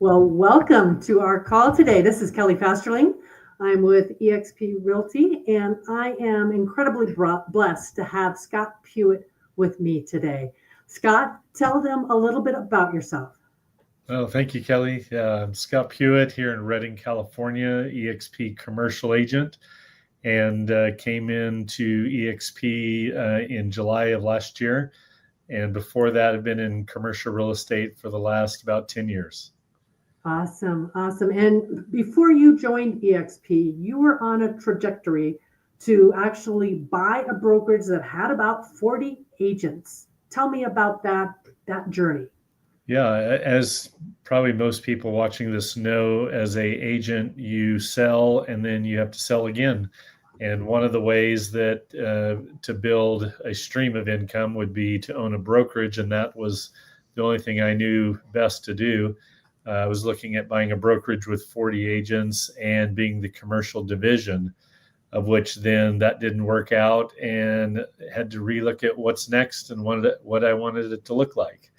Well, welcome to our call today. This is Kelly Fasterling. I'm with eXp Realty, and I am incredibly blessed to have Scott Pewitt with me today. Scott, tell them a little bit about yourself. Well, thank you, Kelly. I'm Scott Pewitt here in Redding, California, eXp commercial agent, and came into eXp in July of last year. And before that, I've been in commercial real estate for the last about 10 years. Awesome. And before you joined eXp, you were on a trajectory to actually buy a brokerage that had about 40 agents. Tell me about that journey. Yeah, as probably most people watching this know, as a agent, you sell and then you have to sell again. And one of the ways that to build a stream of income would be to own a brokerage, and that was the only thing I knew best to do. I was looking at buying a brokerage with 40 agents and being the commercial division, of which then that didn't work out, and had to relook at what's next and what I wanted it to look like.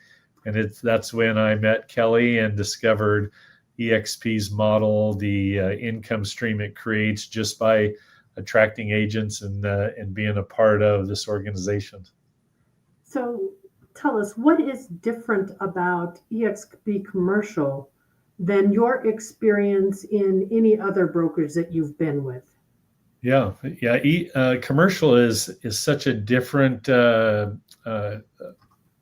And that's when I met Kelly and discovered eXp's model, the income stream it creates just by attracting agents and being a part of this organization. So tell us, what is different about eXp Commercial than your experience in any other brokerage that you've been with? Yeah. Commercial is such a different,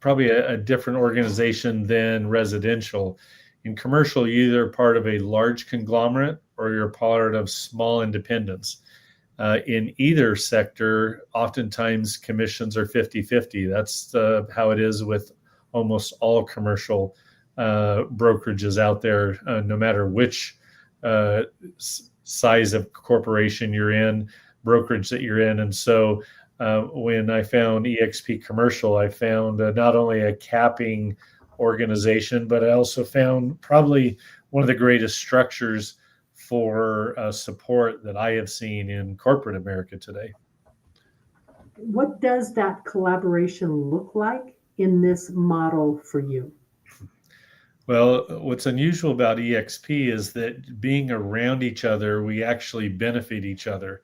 probably a different organization than residential. In commercial, you're either part of a large conglomerate or you're part of small independents. In either sector, oftentimes commissions are 50-50. That's how it is with almost all commercial brokerages out there, no matter which size of corporation you're in, brokerage that you're in. And so when I found eXp Commercial, I found not only a capping organization, but I also found probably one of the greatest structures for support that I have seen in corporate America today. What does that collaboration look like in this model for you? Well, what's unusual about eXp is that being around each other, we actually benefit each other.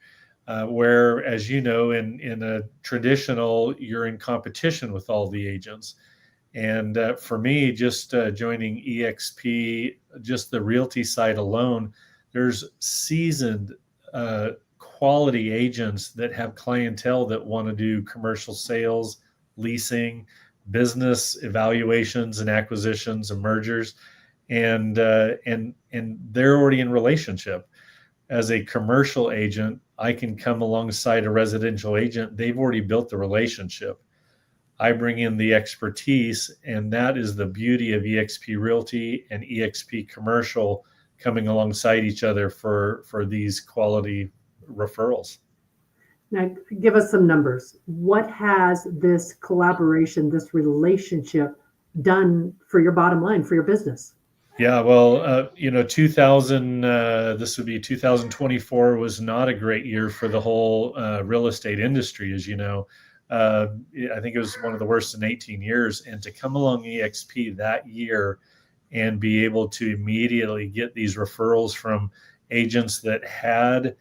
Where, as you know, in a traditional, you're in competition with all the agents. And for me, just joining eXp, just the realty side alone, there's seasoned quality agents that have clientele that want to do commercial sales, leasing, business evaluations and acquisitions and mergers, and they're already in relationship. As a commercial agent, I can come alongside a residential agent. They've already built the relationship. I bring in the expertise, and that is the beauty of eXp Realty and eXp Commercial coming alongside each other for these quality referrals. Now, give us some numbers. What has this collaboration, this relationship done for your bottom line, for your business? Yeah, well, 2000, this would be 2024 was not a great year for the whole real estate industry, as you know. I think it was one of the worst in 18 years. And to come along eXp that year and be able to immediately get these referrals from agents that had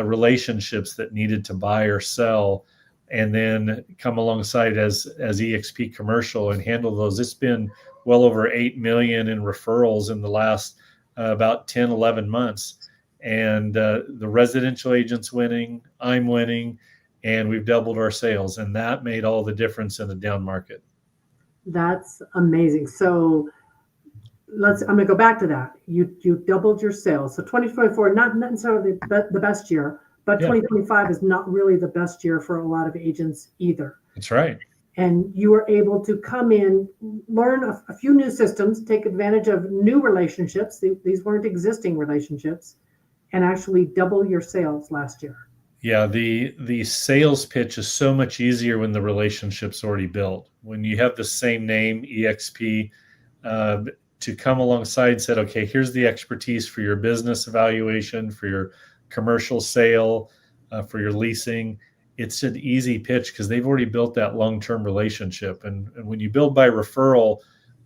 relationships that needed to buy or sell, and then come alongside as eXp Commercial and handle those. It's been well over 8 million in referrals in the last about 10, 11 months. And the residential agents winning, I'm winning, and we've doubled our sales. And that made all the difference in the down market. That's amazing. So I'm going to go back to that. You doubled your sales. So 2024, not necessarily the best year, but 2025 is not really the best year for a lot of agents either. That's right. And you were able to come in, learn a few new systems, take advantage of new relationships. These weren't existing relationships, and actually double your sales last year. Yeah, the sales pitch is so much easier when the relationship's already built. When you have the same name, eXp, to come alongside and said, okay, here's the expertise for your business evaluation, for your commercial sale, for your leasing. It's an easy pitch because they've already built that long-term relationship. And when you build by referral,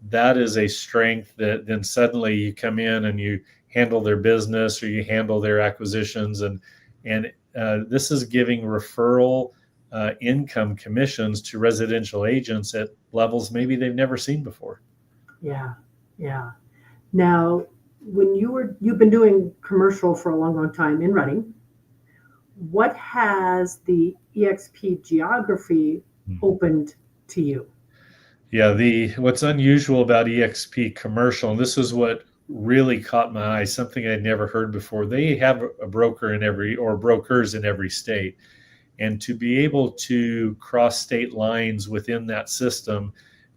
that is a strength that then suddenly you come in and you handle their business or you handle their acquisitions, and this is giving referral income commissions to residential agents at levels maybe they've never seen before. Yeah, yeah. Now, you've been doing commercial for a long, long time in Reading, what has the eXp geography opened to you? Yeah, what's unusual about eXp commercial, and this is what really caught my eye, something I'd never heard before. They have a broker in every, or brokers in every state. And to be able to cross state lines within that system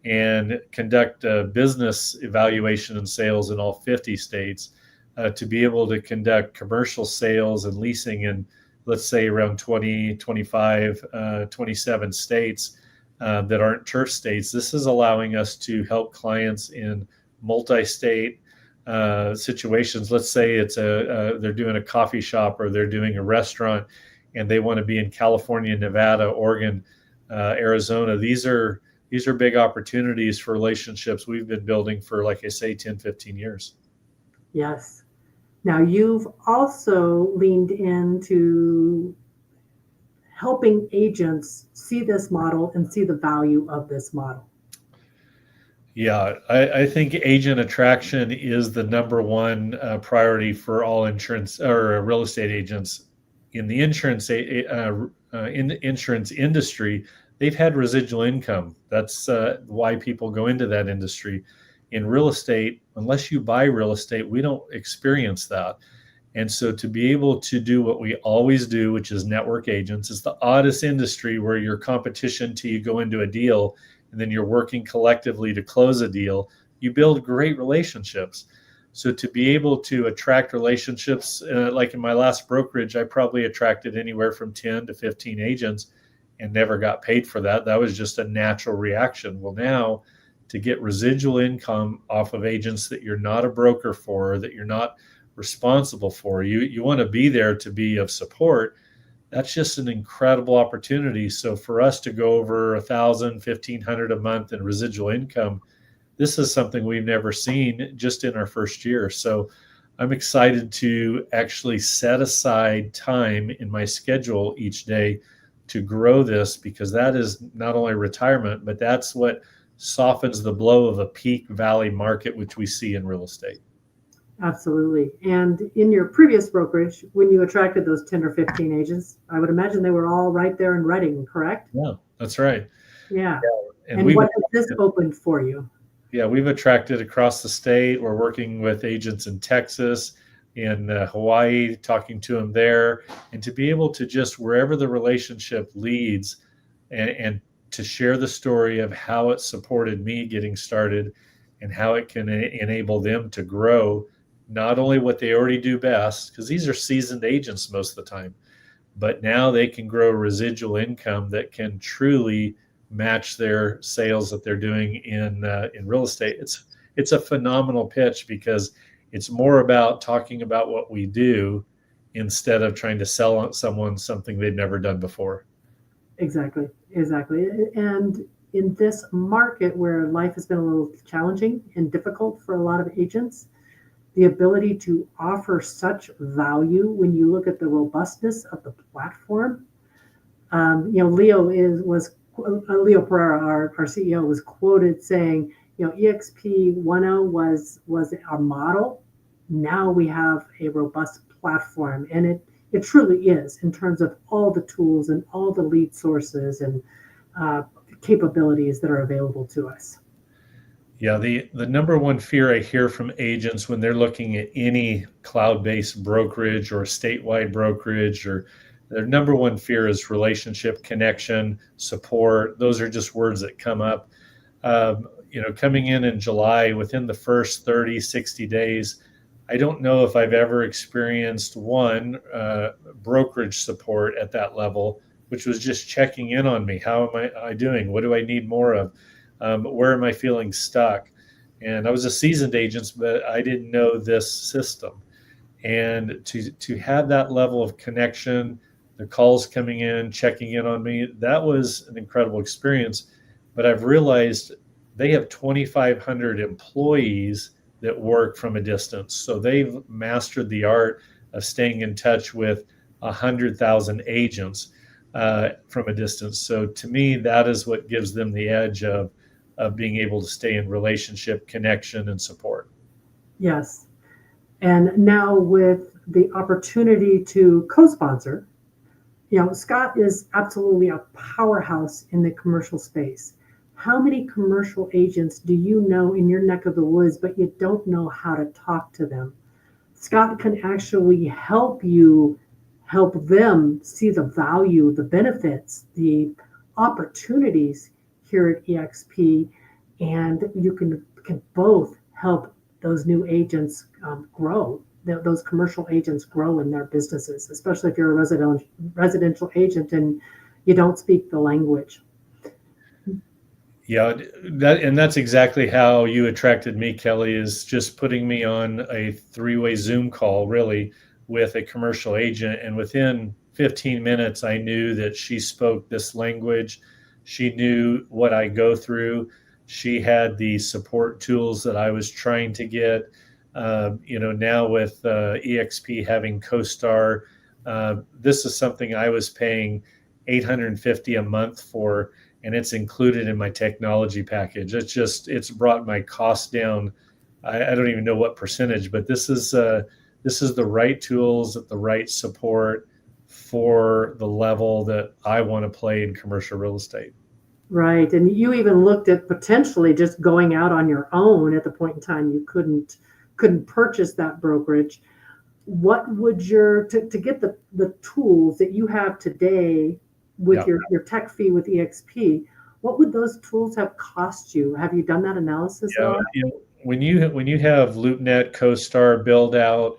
and conduct a business evaluation and sales in all 50 states, to be able to conduct commercial sales and leasing in, let's say, around 20, 25, 27 states that aren't turf states. This is allowing us to help clients in multi-state situations. Let's say they're doing a coffee shop or they're doing a restaurant, and they want to be in California, Nevada, Oregon, Arizona. These are big opportunities for relationships we've been building for, like I say, 10, 15 years. Yes. Now, you've also leaned into helping agents see this model and see the value of this model. Yeah, I think agent attraction is the number one priority for all insurance or real estate agents. In the insurance industry, they've had residual income. That's why people go into that industry. In real estate, unless you buy real estate, we don't experience that. And so to be able to do what we always do, which is network agents, is the oddest industry where your competition till you go into a deal and then you're working collectively to close a deal. You build great relationships. So to be able to attract relationships, like in my last brokerage, I probably attracted anywhere from 10 to 15 agents and never got paid for that. That was just a natural reaction. Well, now to get residual income off of agents that you're not a broker for, that you're not responsible for, you want to be there to be of support. That's just an incredible opportunity. So for us to go over 1,000, 1,500 a month in residual income, this is something we've never seen just in our first year. So I'm excited to actually set aside time in my schedule each day to grow this, because that is not only retirement, but that's what softens the blow of a peak valley market, which we see in real estate. Absolutely. And in your previous brokerage, when you attracted those 10 or 15 agents, I would imagine they were all right there in Reading, correct? Yeah, that's right. Yeah. And And what has this opened for you? Yeah, we've attracted across the state. We're working with agents in Texas, in Hawaii, talking to them there, and to be able to just, wherever the relationship leads, and to share the story of how it supported me getting started and how it can enable them to grow, not only what they already do best, because these are seasoned agents most of the time, but now they can grow residual income that can truly match their sales that they're doing in real estate. It's a phenomenal pitch, because it's more about talking about what we do instead of trying to sell someone something they've never done before. Exactly. And in this market where life has been a little challenging and difficult for a lot of agents, the ability to offer such value when you look at the robustness of the platform. Leo Pereira, our CEO, was quoted saying, eXp 1.0 was our model. Now we have a robust platform, and it truly is, in terms of all the tools and all the lead sources and capabilities that are available to us. Yeah, the number one fear I hear from agents when they're looking at any cloud-based brokerage or statewide brokerage, or their number one fear is relationship, connection, support. Those are just words that come up. Coming in July, within the first 30, 60 days, I don't know if I've ever experienced one brokerage support at that level, which was just checking in on me. How am I doing? What do I need more of? Where am I feeling stuck? And I was a seasoned agent, but I didn't know this system. And to have that level of connection, the calls coming in, checking in on me, that was an incredible experience. But I've realized they have 2,500 employees that work from a distance. So they've mastered the art of staying in touch with 100,000 agents from a distance. So to me, that is what gives them the edge of being able to stay in relationship, connection, and support. Yes. And now with the opportunity to co-sponsor, Scott is absolutely a powerhouse in the commercial space. How many commercial agents do you know in your neck of the woods, but you don't know how to talk to them? Scott can actually help them see the value, the benefits, the opportunities here at eXp, and you can both help those new agents grow. Those commercial agents grow in their businesses, especially if you're a residential agent and you don't speak the language. Yeah, that's exactly how you attracted me, Kelly, is just putting me on a three-way Zoom call, really, with a commercial agent. And within 15 minutes, I knew that she spoke this language. She knew what I go through. She had the support tools that I was trying to get. Now with eXp having CoStar, this is something I was paying $850 a month for, and it's included in my technology package. It's brought my costs down. I don't even know what percentage, but this is the right tools at the right support for the level that I want to play in commercial real estate. Right. And you even looked at potentially just going out on your own at the point in time you couldn't purchase that brokerage. What would to get the tools that you have today with your tech fee with eXp, what would those tools have cost you? Have you done that analysis at all? When you have LoopNet, CoStar, Build Out,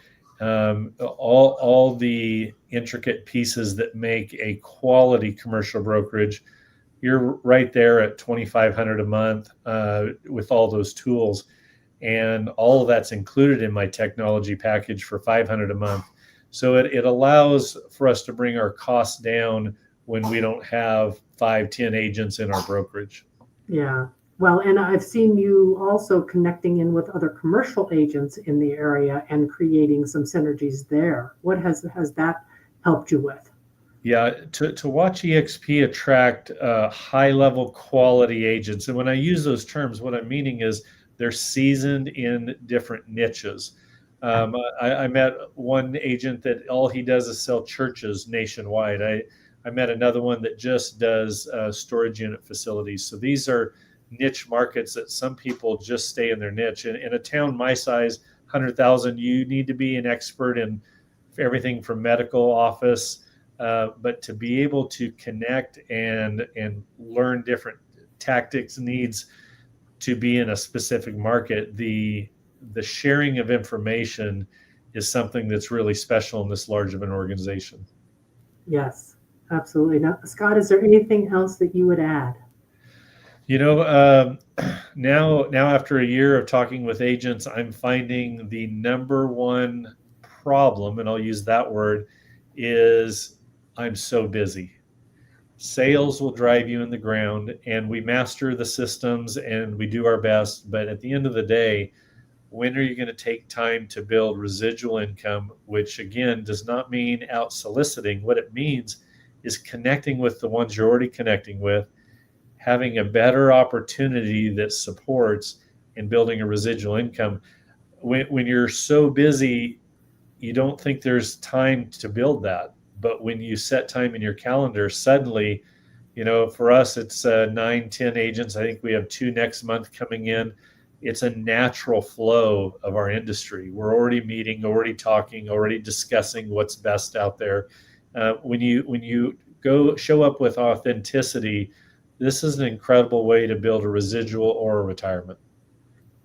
all the intricate pieces that make a quality commercial brokerage, you're right there at $2,500 a month with all those tools, and all of that's included in my technology package for $500 a month. So it allows for us to bring our costs down when we don't have 5-10 agents in our brokerage. Yeah. Well, and I've seen you also connecting in with other commercial agents in the area and creating some synergies there. What has that helped you with? Yeah, to watch eXp attract high-level quality agents. And when I use those terms, what I'm meaning is they're seasoned in different niches. I met one agent that all he does is sell churches nationwide. I met another one that just does storage unit facilities. So these are niche markets that some people just stay in their niche. In a town my size, 100,000, you need to be an expert in everything from medical office, but to be able to connect and learn different tactics, needs to be in a specific market, the sharing of information is something that's really special in this large of an organization. Yes, absolutely. Now, Scott, is there anything else that you would add? Now after a year of talking with agents, I'm finding the number one problem, and I'll use that word, is I'm so busy. Sales will drive you in the ground, and we master the systems and we do our best. But at the end of the day, when are you going to take time to build residual income, which again does not mean out soliciting. What it means is connecting with the ones you're already connecting with, having a better opportunity that supports and building a residual income. When you're so busy, you don't think there's time to build that. But when you set time in your calendar, suddenly, for us, it's 9-10 agents. I think we have 2 next month coming in. It's a natural flow of our industry. We're already meeting, already talking, already discussing what's best out there. When you go show up with authenticity, this is an incredible way to build a residual or a retirement.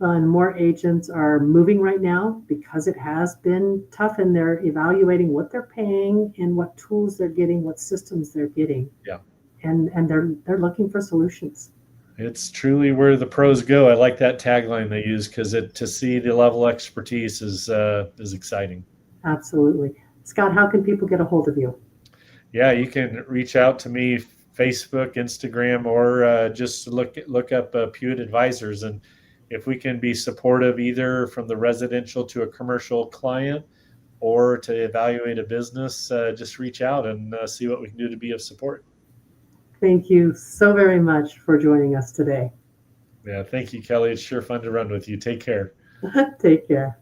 And more agents are moving right now because it has been tough, and they're evaluating what they're paying and what tools they're getting, what systems they're getting. Yeah. And they're looking for solutions. It's truly where the pros go. I like that tagline they use, because to see the level of expertise is exciting. Absolutely. Scott, how can people get a hold of you? Yeah, you can reach out to me Facebook, Instagram, or just look up Pewitt Advisors. And if we can be supportive either from the residential to a commercial client or to evaluate a business, just reach out and see what we can do to be of support. Thank you so very much for joining us today. Yeah, thank you, Kelly. It's sure fun to run with you. Take care. Take care.